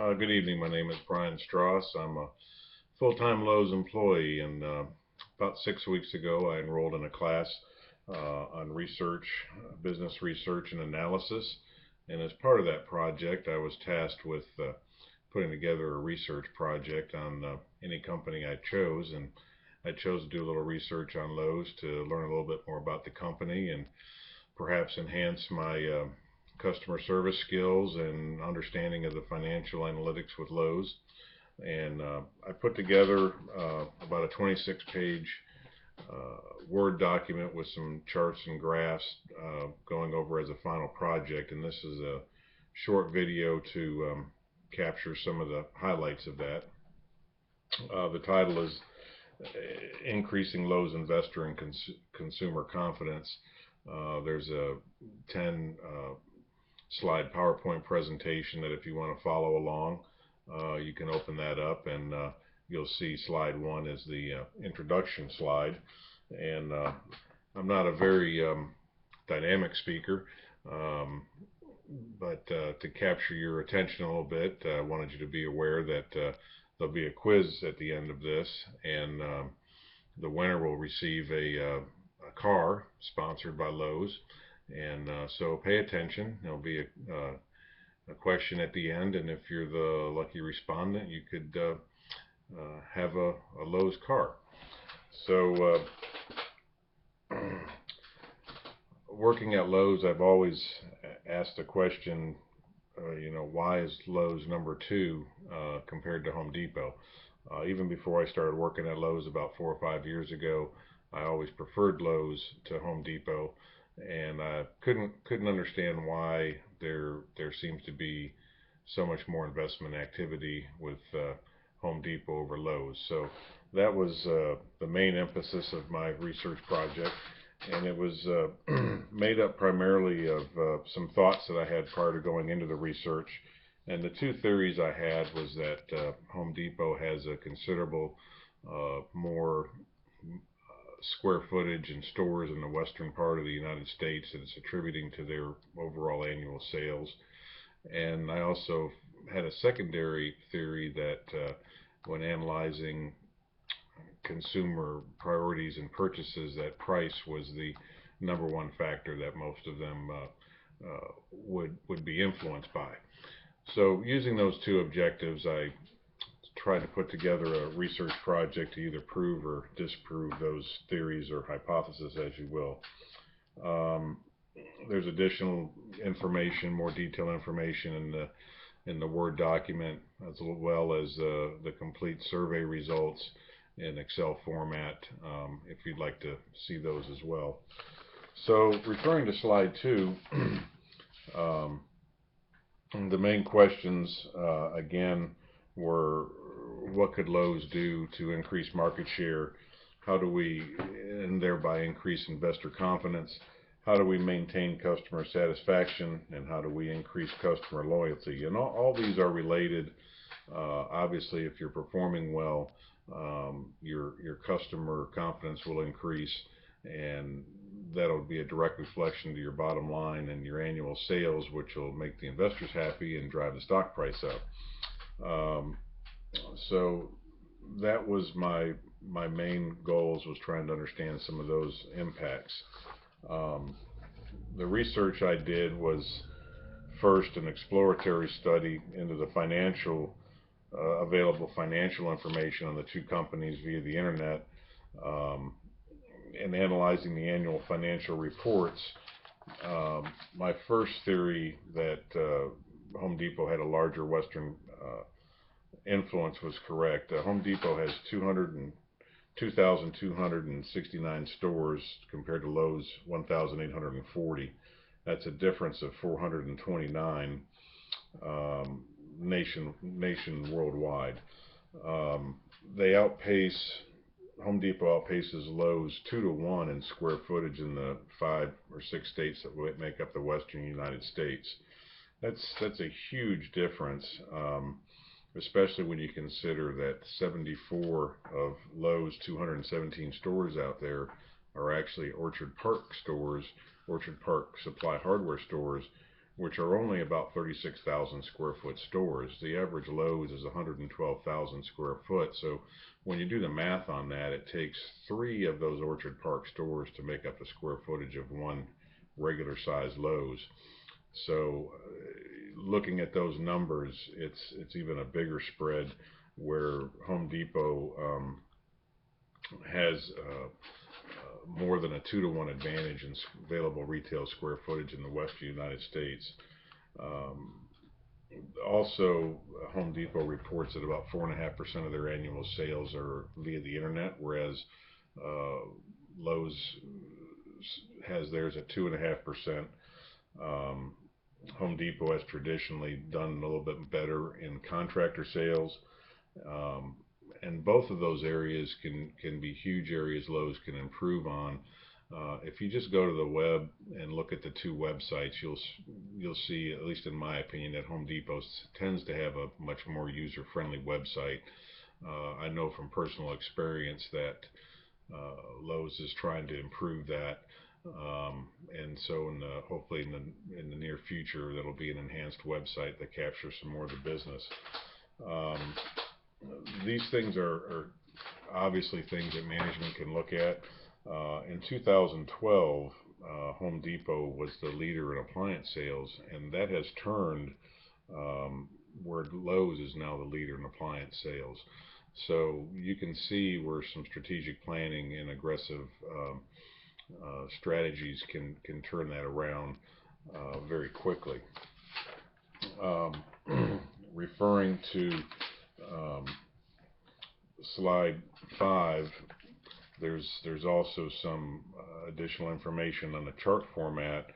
Good evening. My name is Brian Strauss. I'm a full-time Lowe's employee, and about 6 weeks ago, I enrolled in a class on research, business research and analysis. And as part of that project, I was tasked with putting together a research project on any company I chose, and I chose to do a little research on Lowe's to learn a little bit more about the company and perhaps enhance my customer service skills and understanding of the financial analytics with Lowe's. And I put together about a 26-page Word document with some charts and graphs going over as a final project. And this is a short video to capture some of the highlights of that. The title is Increasing Lowe's Investor and Consumer Confidence. There's a 10 slide PowerPoint presentation that if you want to follow along, you can open that up, and you'll see slide 1 is the introduction slide. And I'm not a very dynamic speaker, but to capture your attention a little bit, I wanted you to be aware that there'll be a quiz at the end of this, and the winner will receive a car sponsored by Lowe's. And so pay attention. There'll be a question at the end, and if you're the lucky respondent, you could have a Lowe's car. So working at Lowe's, I've always asked the question, why is Lowe's number 2 compared to Home Depot? Even before I started working at Lowe's about 4 or 5 years ago, I always preferred Lowe's to Home Depot, and I couldn't understand why there seems to be so much more investment activity with Home Depot over Lowe's. So that was the main emphasis of my research project, and it was made up primarily of some thoughts that I had prior to going into the research. And the two theories I had was that Home Depot has a considerable more square footage and stores in the western part of the United States that it's attributing to their overall annual sales. And I also had a secondary theory that when analyzing consumer priorities and purchases, that price was the number one factor that most of them would be influenced by. So using those two objectives, I tried to put together a research project to either prove or disprove those theories or hypotheses, as you will. There's additional information, more detailed information in the Word document, as well as the complete survey results in Excel format, if you'd like to see those as well. So referring to slide 2, the main questions again were, what could Lowe's do to increase market share? How do we, and thereby increase investor confidence? How do we maintain customer satisfaction? And how do we increase customer loyalty? And all these are related. Obviously, if you're performing well, your customer confidence will increase, and that'll be a direct reflection to your bottom line and your annual sales, which will make the investors happy and drive the stock price up. So that was my main goals, was trying to understand some of those impacts. The research I did was first an exploratory study into the available financial information on the two companies via the internet, and analyzing the annual financial reports. My first theory that Home Depot had a larger Western influence was correct. Home Depot has 2,269 stores compared to Lowe's 1,840. That's a difference of 429 nation worldwide. Home Depot outpaces Lowe's 2-to-1 in square footage in the 5 or 6 states that make up the western United States. That's a huge difference, especially when you consider that 74 of Lowe's 217 stores out there are actually Orchard Park stores, Orchard Park Supply Hardware stores, which are only about 36,000 square foot stores. The average Lowe's is 112,000 square foot. So when you do the math on that, it takes 3 of those Orchard Park stores to make up the square footage of one regular size Lowe's. So looking at those numbers, it's even a bigger spread where Home Depot has more than a 2-to-1 advantage in available retail square footage in the western United States. Um, Also, Home Depot reports that about 4.5% of their annual sales are via the internet, whereas uh, Lowe's has theirs at 2.5%. Um, Home Depot has traditionally done a little bit better in contractor sales. Um, and both of those areas can be huge areas Lowe's can improve on. If you just go to the web and look at the 2 websites, you'll see, at least in my opinion, that Home Depot tends to have a much more user-friendly website. I know from personal experience that Lowe's is trying to improve that, and so hopefully in the near future, that'll be an enhanced website that captures some more of the business. Um, these things are obviously things that management can look at. In 2012, Home Depot was the leader in appliance sales, and that has turned where Lowe's is now the leader in appliance sales. So you can see where some strategic planning and aggressive strategies can turn that around very quickly. Um, Referring to um, slide 5, there's also some additional information on the chart format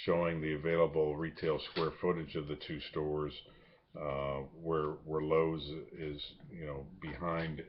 showing the available retail square footage of the 2 stores, where Lowe's is behind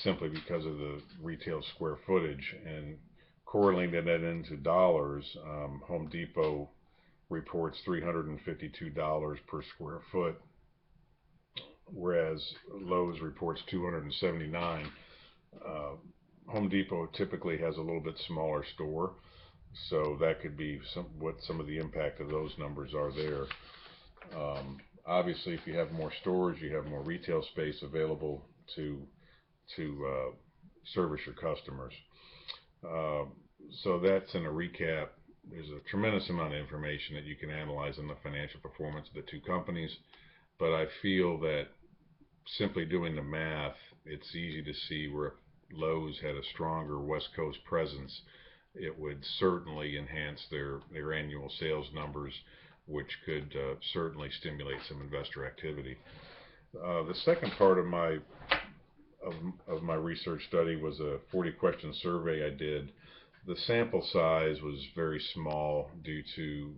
simply because of the retail square footage, and correlating that into dollars. Home Depot reports $352 per square foot, whereas Lowe's reports $279. Home Depot typically has a little bit smaller store, so that could be what some of the impact of those numbers are there. Obviously, if you have more stores, you have more retail space available to service your customers. So that's in a recap. There's a tremendous amount of information that you can analyze in the financial performance of the 2 companies, but I feel that simply doing the math, it's easy to see where if Lowe's had a stronger West Coast presence, it would certainly enhance their annual sales numbers, which could certainly stimulate some investor activity. The second part of my research study was a 40-question survey I did. The sample size was very small due to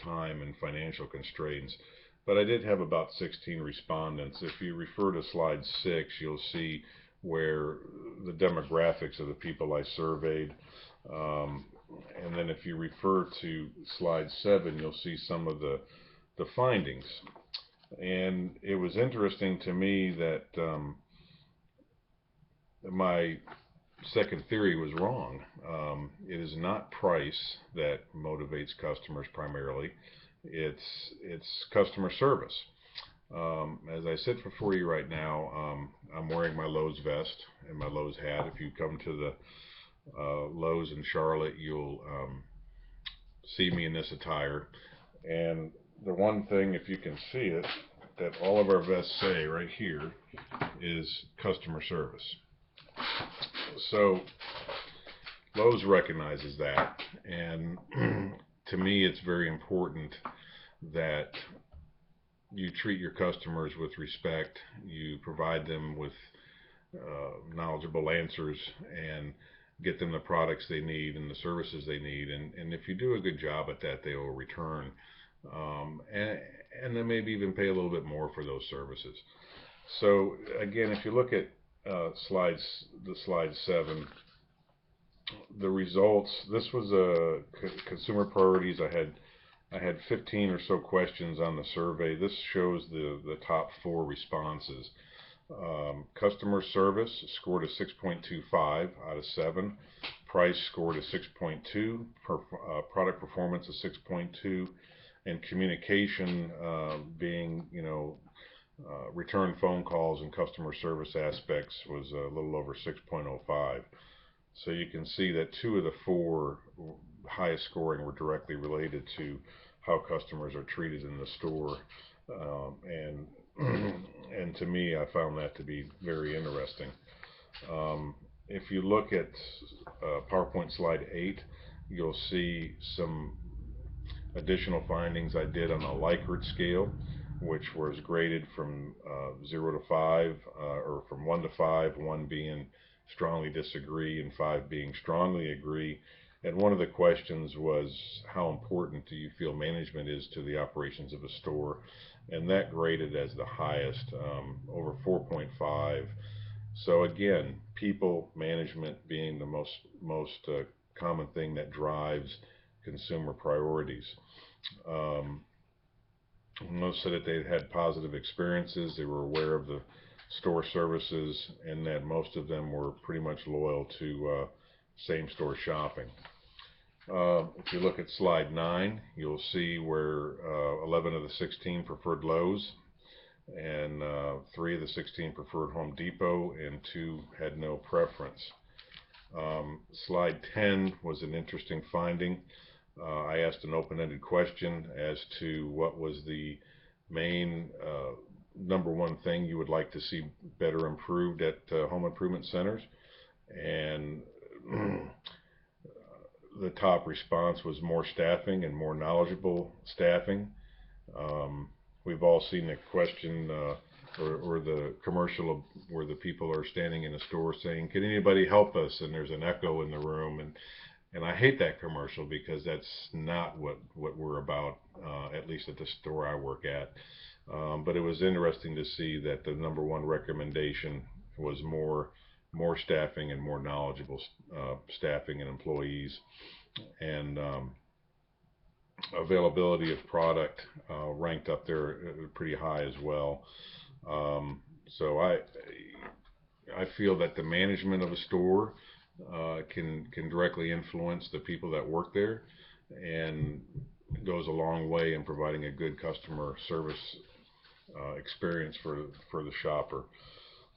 time and financial constraints, but I did have about 16 respondents. If you refer to slide 6, you'll see where the demographics of the people I surveyed. And then if you refer to slide 7, you'll see some of the findings. And it was interesting to me that my second theory was wrong. It is not price that motivates customers primarily. It's customer service. As I sit before you right now, I'm wearing my Lowe's vest and my Lowe's hat. If you come to the Lowe's in Charlotte, you'll see me in this attire. And the one thing, if you can see it, that all of our vests say right here is customer service. So Lowe's recognizes that, and to me it's very important that you treat your customers with respect, you provide them with knowledgeable answers, and get them the products they need and the services they need, and if you do a good job at that, they will return, and then maybe even pay a little bit more for those services. So again, if you look at slide 7, the results. This was a consumer priorities. I had 15 or so questions on the survey. This shows the top 4 responses. Customer service scored a 6.25 out of 7. Price scored a 6.2. Product performance a 6.2. and communication being, return phone calls and customer service aspects was a little over 6.05. So you can see that 2 of the 4 highest scoring were directly related to how customers are treated in the store, and and to me, I found that to be very interesting. If you look at PowerPoint slide 8, you'll see some additional findings I did on a Likert scale, which was graded from 0 to 5, or from 1 to 5, 1 being strongly disagree and 5 being strongly agree. And one of the questions was, how important do you feel management is to the operations of a store? And that graded as the highest, over 4.5. So again, people management being the most common thing that drives consumer priorities. Most said that they had positive experiences. They were aware of the store services, and that most of them were pretty much loyal to same store shopping. If you look at slide 9, you'll see where 11 of the 16 preferred Lowe's, and 3 of the 16 preferred Home Depot, and 2 had no preference. Slide 10 was an interesting finding. I asked an open-ended question as to what was the main number one thing you would like to see better improved at home improvement centers, and the top response was more staffing and more knowledgeable staffing. We've all seen the question or the commercial of where the people are standing in a store saying, "Can anybody help us?" And there's an echo in the room, and I hate that commercial because that's not what we're about, at least at the store I work at. But it was interesting to see that the number one recommendation was more staffing and more knowledgeable staffing and employees, and availability of product ranked up there pretty high as well. So I feel that the management of a store can directly influence the people that work there, and goes a long way in providing a good customer service experience for the shopper.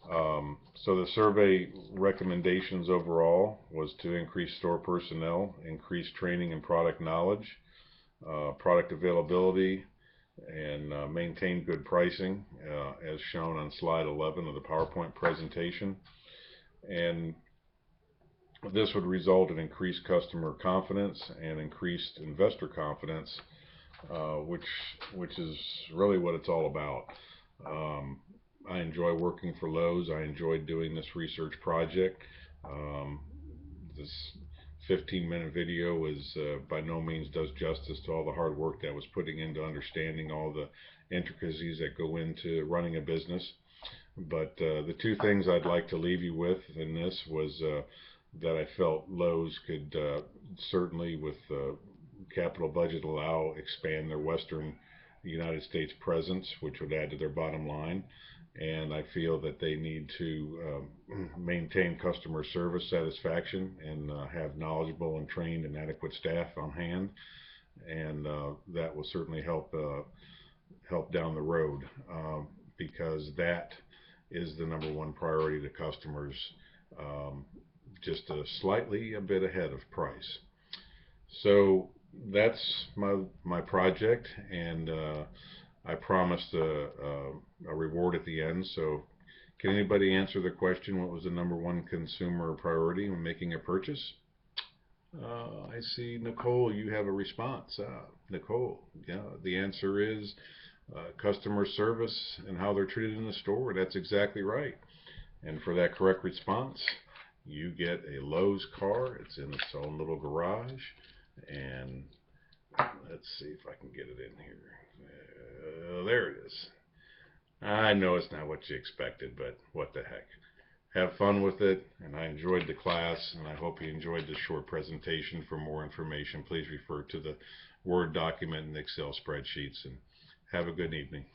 So the survey recommendations overall was to increase store personnel, increase training and product knowledge, product availability, and maintain good pricing, as shown on slide 11 of the PowerPoint presentation. And this would result in increased customer confidence and increased investor confidence, which is really what it's all about. I enjoy working for Lowe's. I enjoyed doing this research project. This 15-minute video is by no means does justice to all the hard work that was putting into understanding all the intricacies that go into running a business. But the 2 things I'd like to leave you with in this was that I felt Lowe's could certainly, with capital budget allow, expand their Western United States presence, which would add to their bottom line. And I feel that they need to maintain customer service satisfaction and have knowledgeable and trained and adequate staff on hand, and that will certainly help down the road, because that is the number one priority to customers, just a bit ahead of price. So that's my project, and I promised a reward at the end. So can anybody answer the question, what was the number one consumer priority when making a purchase? I see, Nicole, you have a response. Nicole, yeah, the answer is customer service and how they're treated in the store. That's exactly right. And for that correct response, you get a Lowe's car. It's in its own little garage, and let's see if I can get it in here. There it is. I know it's not what you expected, but what the heck. Have fun with it, and I enjoyed the class, and I hope you enjoyed this short presentation. For more information, please refer to the Word document and Excel spreadsheets, and have a good evening.